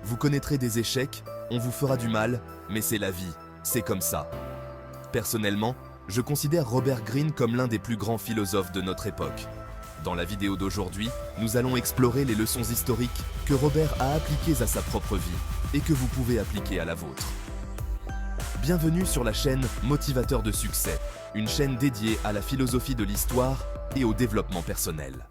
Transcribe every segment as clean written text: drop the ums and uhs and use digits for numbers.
Vous connaîtrez des échecs, on vous fera du mal, mais c'est la vie, c'est comme ça. Personnellement, je considère Robert Greene comme l'un des plus grands philosophes de notre époque. Dans la vidéo d'aujourd'hui, nous allons explorer les leçons historiques que Robert a appliquées à sa propre vie et que vous pouvez appliquer à la vôtre. Bienvenue sur la chaîne Motivateur de succès, une chaîne dédiée à la philosophie de l'histoire et au développement personnel.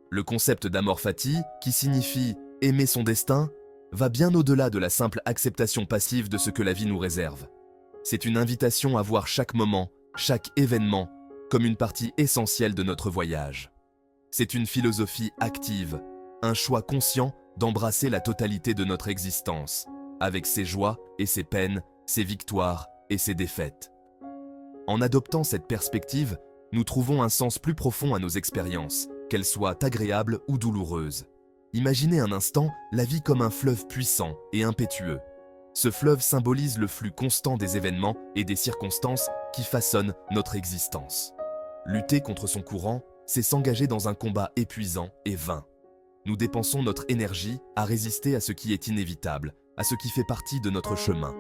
Le concept d'amor fati, qui signifie « aimer son destin », va bien au-delà de la simple acceptation passive de ce que la vie nous réserve. C'est une invitation à voir chaque moment, chaque événement, comme une partie essentielle de notre voyage. C'est une philosophie active, un choix conscient d'embrasser la totalité de notre existence, avec ses joies et ses peines, ses victoires et ses défaites. En adoptant cette perspective, nous trouvons un sens plus profond à nos expériences, qu'elles soient agréables ou douloureuses. Imaginez un instant la vie comme un fleuve puissant et impétueux. Ce fleuve symbolise le flux constant des événements et des circonstances qui façonnent notre existence. Lutter contre son courant, c'est s'engager dans un combat épuisant et vain. Nous dépensons notre énergie à résister à ce qui est inévitable, à ce qui fait partie de notre chemin.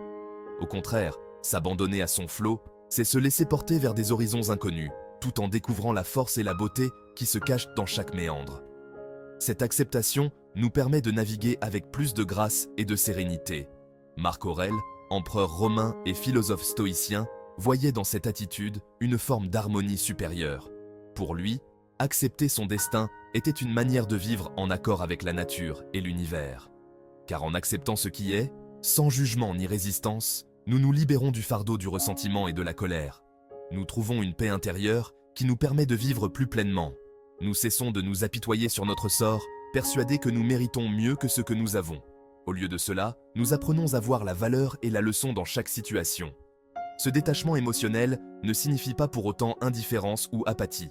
Au contraire, s'abandonner à son flot, c'est se laisser porter vers des horizons inconnus, tout en découvrant la force et la beauté qui se cachent dans chaque méandre. Cette acceptation nous permet de naviguer avec plus de grâce et de sérénité. Marc Aurèle, empereur romain et philosophe stoïcien, voyait dans cette attitude une forme d'harmonie supérieure. Pour lui, accepter son destin était une manière de vivre en accord avec la nature et l'univers. Car en acceptant ce qui est, sans jugement ni résistance, nous nous libérons du fardeau du ressentiment et de la colère. Nous trouvons une paix intérieure qui nous permet de vivre plus pleinement. Nous cessons de nous apitoyer sur notre sort, persuadés que nous méritons mieux que ce que nous avons. Au lieu de cela, nous apprenons à voir la valeur et la leçon dans chaque situation. Ce détachement émotionnel ne signifie pas pour autant indifférence ou apathie.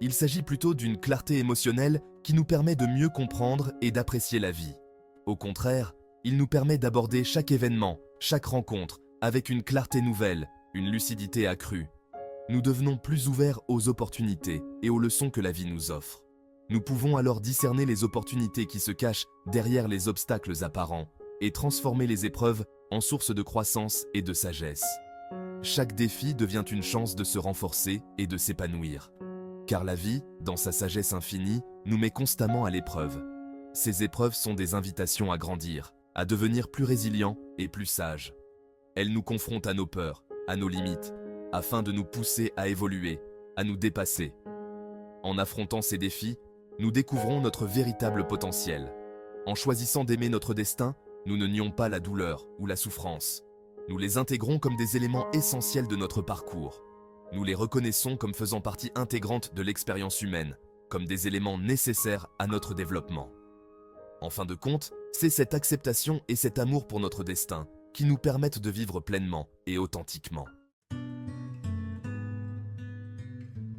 Il s'agit plutôt d'une clarté émotionnelle qui nous permet de mieux comprendre et d'apprécier la vie. Au contraire, il nous permet d'aborder chaque événement, chaque rencontre, avec une clarté nouvelle, une lucidité accrue. Nous devenons plus ouverts aux opportunités et aux leçons que la vie nous offre. Nous pouvons alors discerner les opportunités qui se cachent derrière les obstacles apparents et transformer les épreuves en source de croissance et de sagesse. Chaque défi devient une chance de se renforcer et de s'épanouir. Car la vie, dans sa sagesse infinie, nous met constamment à l'épreuve. Ces épreuves sont des invitations à grandir, à devenir plus résilients et plus sages. Elles nous confrontent à nos peurs, à nos limites, afin de nous pousser à évoluer, à nous dépasser. En affrontant ces défis, nous découvrons notre véritable potentiel. En choisissant d'aimer notre destin, nous ne nions pas la douleur ou la souffrance. Nous les intégrons comme des éléments essentiels de notre parcours. Nous les reconnaissons comme faisant partie intégrante de l'expérience humaine, comme des éléments nécessaires à notre développement. En fin de compte, c'est cette acceptation et cet amour pour notre destin qui nous permettent de vivre pleinement et authentiquement.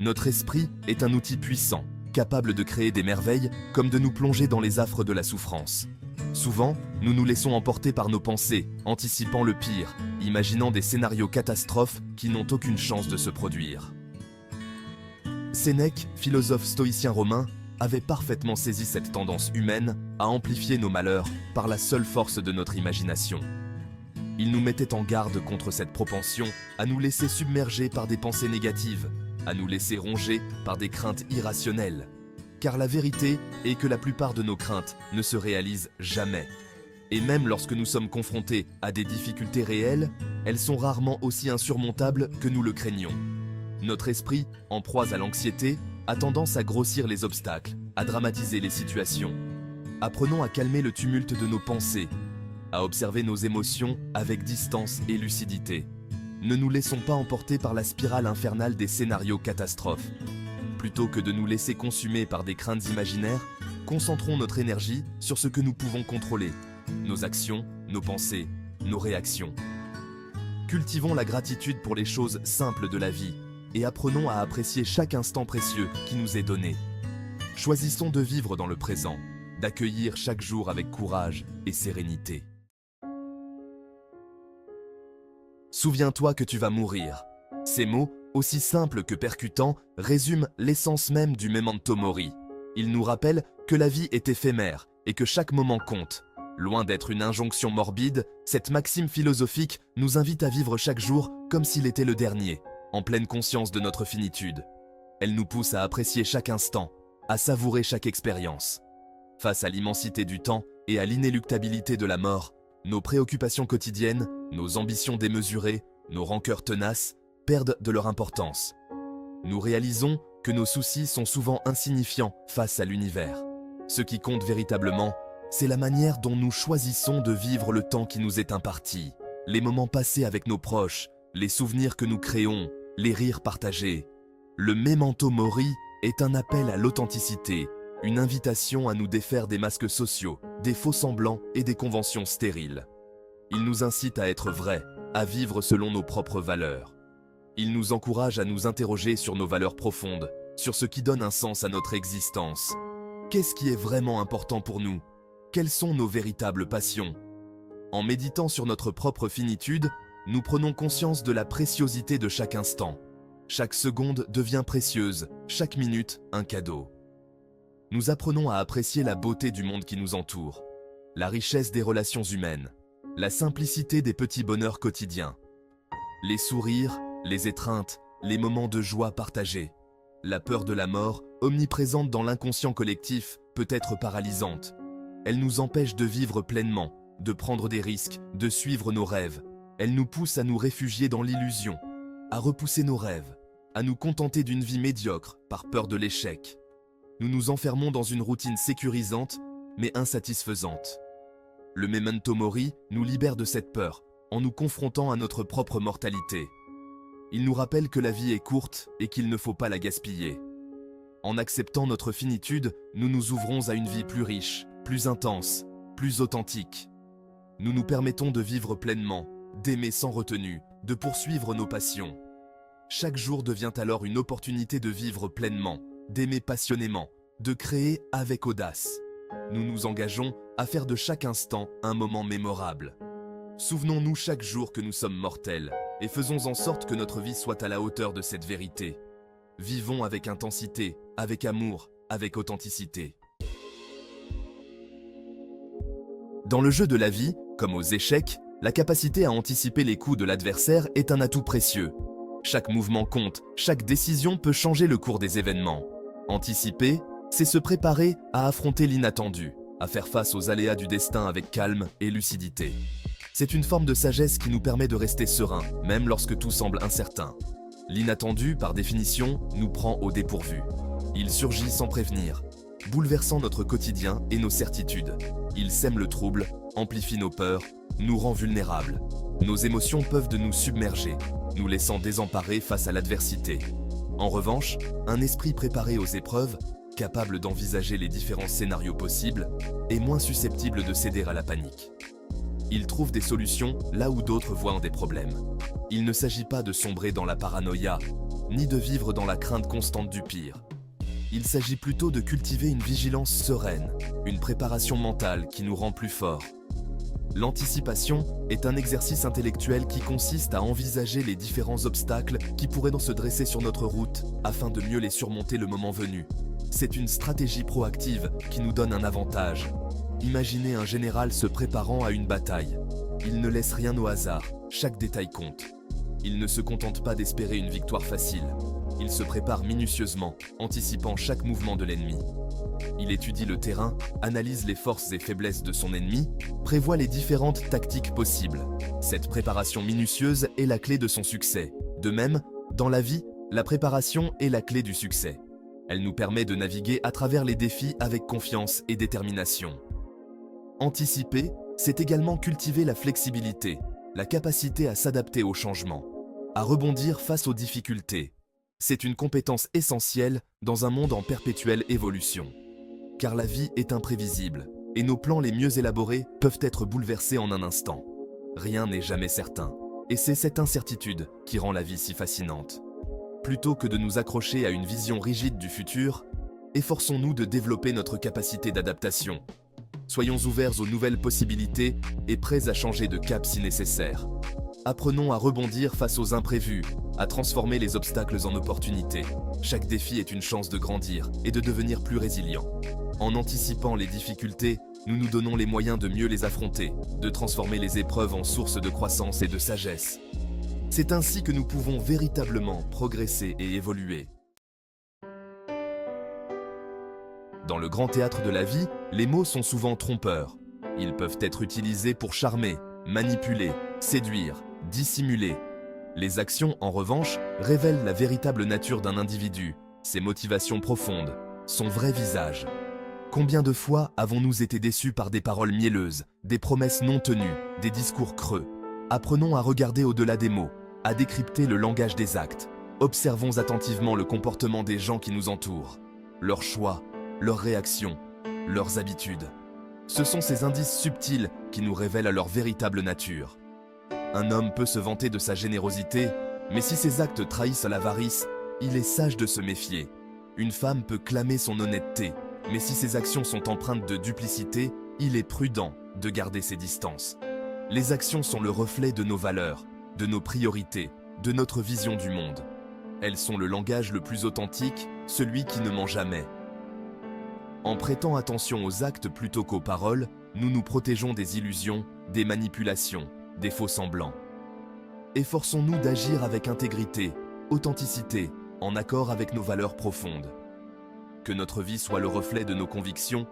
Notre esprit est un outil puissant, capable de créer des merveilles comme de nous plonger dans les affres de la souffrance. Souvent, nous nous laissons emporter par nos pensées, anticipant le pire, imaginant des scénarios catastrophes qui n'ont aucune chance de se produire. Sénèque, philosophe stoïcien romain, avait parfaitement saisi cette tendance humaine à amplifier nos malheurs par la seule force de notre imagination. Il nous mettait en garde contre cette propension à nous laisser submerger par des pensées négatives, à nous laisser ronger par des craintes irrationnelles. Car la vérité est que la plupart de nos craintes ne se réalisent jamais. Et même lorsque nous sommes confrontés à des difficultés réelles, elles sont rarement aussi insurmontables que nous le craignons. Notre esprit, en proie à l'anxiété, a tendance à grossir les obstacles, à dramatiser les situations. Apprenons à calmer le tumulte de nos pensées, à observer nos émotions avec distance et lucidité. Ne nous laissons pas emporter par la spirale infernale des scénarios catastrophes. Plutôt que de nous laisser consumer par des craintes imaginaires, concentrons notre énergie sur ce que nous pouvons contrôler, nos actions, nos pensées, nos réactions. Cultivons la gratitude pour les choses simples de la vie et apprenons à apprécier chaque instant précieux qui nous est donné. Choisissons de vivre dans le présent, d'accueillir chaque jour avec courage et sérénité. Souviens-toi que tu vas mourir. Ces mots, aussi simples que percutants, résument l'essence même du memento mori. Il nous rappelle que la vie est éphémère et que chaque moment compte. Loin d'être une injonction morbide, cette maxime philosophique nous invite à vivre chaque jour comme s'il était le dernier, en pleine conscience de notre finitude. Elle nous pousse à apprécier chaque instant, à savourer chaque expérience. Face à l'immensité du temps et à l'inéluctabilité de la mort, nos préoccupations quotidiennes, nos ambitions démesurées, nos rancœurs tenaces perdent de leur importance. Nous réalisons que nos soucis sont souvent insignifiants face à l'univers. Ce qui compte véritablement, c'est la manière dont nous choisissons de vivre le temps qui nous est imparti, les moments passés avec nos proches, les souvenirs que nous créons, les rires partagés. Le memento mori est un appel à l'authenticité, une invitation à nous défaire des masques sociaux, des faux-semblants et des conventions stériles. Il nous incite à être vrais, à vivre selon nos propres valeurs. Il nous encourage à nous interroger sur nos valeurs profondes, sur ce qui donne un sens à notre existence. Qu'est-ce qui est vraiment important pour nous ? Quelles sont nos véritables passions ? En méditant sur notre propre finitude, nous prenons conscience de la préciosité de chaque instant. Chaque seconde devient précieuse, chaque minute un cadeau. Nous apprenons à apprécier la beauté du monde qui nous entoure, la richesse des relations humaines, la simplicité des petits bonheurs quotidiens, les sourires, les étreintes, les moments de joie partagés. La peur de la mort, omniprésente dans l'inconscient collectif, peut être paralysante. Elle nous empêche de vivre pleinement, de prendre des risques, de suivre nos rêves. Elle nous pousse à nous réfugier dans l'illusion, à repousser nos rêves, à nous contenter d'une vie médiocre par peur de l'échec. Nous nous enfermons dans une routine sécurisante, mais insatisfaisante. Le memento mori nous libère de cette peur, en nous confrontant à notre propre mortalité. Il nous rappelle que la vie est courte et qu'il ne faut pas la gaspiller. En acceptant notre finitude, nous nous ouvrons à une vie plus riche, plus intense, plus authentique. Nous nous permettons de vivre pleinement, d'aimer sans retenue, de poursuivre nos passions. Chaque jour devient alors une opportunité de vivre pleinement, d'aimer passionnément, de créer avec audace. Nous nous engageons à faire de chaque instant un moment mémorable. Souvenons-nous chaque jour que nous sommes mortels et faisons en sorte que notre vie soit à la hauteur de cette vérité. Vivons avec intensité, avec amour, avec authenticité. Dans le jeu de la vie, comme aux échecs, la capacité à anticiper les coups de l'adversaire est un atout précieux. Chaque mouvement compte, chaque décision peut changer le cours des événements. Anticiper, c'est se préparer à affronter l'inattendu, à faire face aux aléas du destin avec calme et lucidité. C'est une forme de sagesse qui nous permet de rester serein, même lorsque tout semble incertain. L'inattendu, par définition, nous prend au dépourvu. Il surgit sans prévenir, bouleversant notre quotidien et nos certitudes. Il sème le trouble, amplifie nos peurs, nous rend vulnérables. Nos émotions peuvent nous submerger, nous laissant désemparés face à l'adversité. En revanche, un esprit préparé aux épreuves, capable d'envisager les différents scénarios possibles, est moins susceptible de céder à la panique. Il trouve des solutions là où d'autres voient des problèmes. Il ne s'agit pas de sombrer dans la paranoïa, ni de vivre dans la crainte constante du pire. Il s'agit plutôt de cultiver une vigilance sereine, une préparation mentale qui nous rend plus forts. L'anticipation est un exercice intellectuel qui consiste à envisager les différents obstacles qui pourraient se dresser sur notre route afin de mieux les surmonter le moment venu. C'est une stratégie proactive qui nous donne un avantage. Imaginez un général se préparant à une bataille. Il ne laisse rien au hasard, chaque détail compte. Il ne se contente pas d'espérer une victoire facile. Il se prépare minutieusement, anticipant chaque mouvement de l'ennemi. Il étudie le terrain, analyse les forces et faiblesses de son ennemi, prévoit les différentes tactiques possibles. Cette préparation minutieuse est la clé de son succès. De même, dans la vie, la préparation est la clé du succès. Elle nous permet de naviguer à travers les défis avec confiance et détermination. Anticiper, c'est également cultiver la flexibilité, la capacité à s'adapter aux changements, à rebondir face aux difficultés. C'est une compétence essentielle dans un monde en perpétuelle évolution. Car la vie est imprévisible, et nos plans les mieux élaborés peuvent être bouleversés en un instant. Rien n'est jamais certain, et c'est cette incertitude qui rend la vie si fascinante. Plutôt que de nous accrocher à une vision rigide du futur, efforçons-nous de développer notre capacité d'adaptation. Soyons ouverts aux nouvelles possibilités et prêts à changer de cap si nécessaire. Apprenons à rebondir face aux imprévus, à transformer les obstacles en opportunités. Chaque défi est une chance de grandir et de devenir plus résilient. En anticipant les difficultés, nous nous donnons les moyens de mieux les affronter, de transformer les épreuves en source de croissance et de sagesse. C'est ainsi que nous pouvons véritablement progresser et évoluer. Dans le grand théâtre de la vie, les mots sont souvent trompeurs. Ils peuvent être utilisés pour charmer, manipuler, séduire, dissimuler. Les actions, en revanche, révèlent la véritable nature d'un individu, ses motivations profondes, son vrai visage. Combien de fois avons-nous été déçus par des paroles mielleuses, des promesses non tenues, des discours creux? Apprenons à regarder au-delà des mots, à décrypter le langage des actes. Observons attentivement le comportement des gens qui nous entourent, leurs choix, leurs réactions, leurs habitudes. Ce sont ces indices subtils qui nous révèlent leur véritable nature. Un homme peut se vanter de sa générosité, mais si ses actes trahissent l'avarice, il est sage de se méfier. Une femme peut clamer son honnêteté, mais si ses actions sont empreintes de duplicité, il est prudent de garder ses distances. Les actions sont le reflet de nos valeurs, de nos priorités, de notre vision du monde. Elles sont le langage le plus authentique, celui qui ne ment jamais. En prêtant attention aux actes plutôt qu'aux paroles, nous nous protégeons des illusions, des manipulations, des faux-semblants. Efforçons-nous d'agir avec intégrité, authenticité, en accord avec nos valeurs profondes. Que notre vie soit le reflet de nos convictions,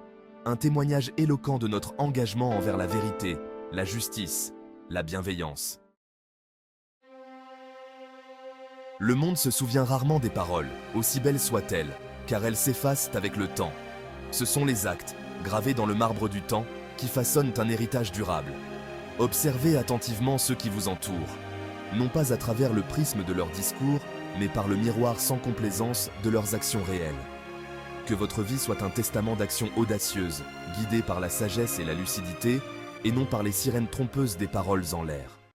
un témoignage éloquent de notre engagement envers la vérité, la justice, la bienveillance. Le monde se souvient rarement des paroles, aussi belles soient-elles, car elles s'effacent avec le temps. Ce sont les actes, gravés dans le marbre du temps, qui façonnent un héritage durable. Observez attentivement ceux qui vous entourent, non pas à travers le prisme de leurs discours, mais par le miroir sans complaisance de leurs actions réelles. Que votre vie soit un testament d'actions audacieuses, guidées par la sagesse et la lucidité, et non par les sirènes trompeuses des paroles en l'air.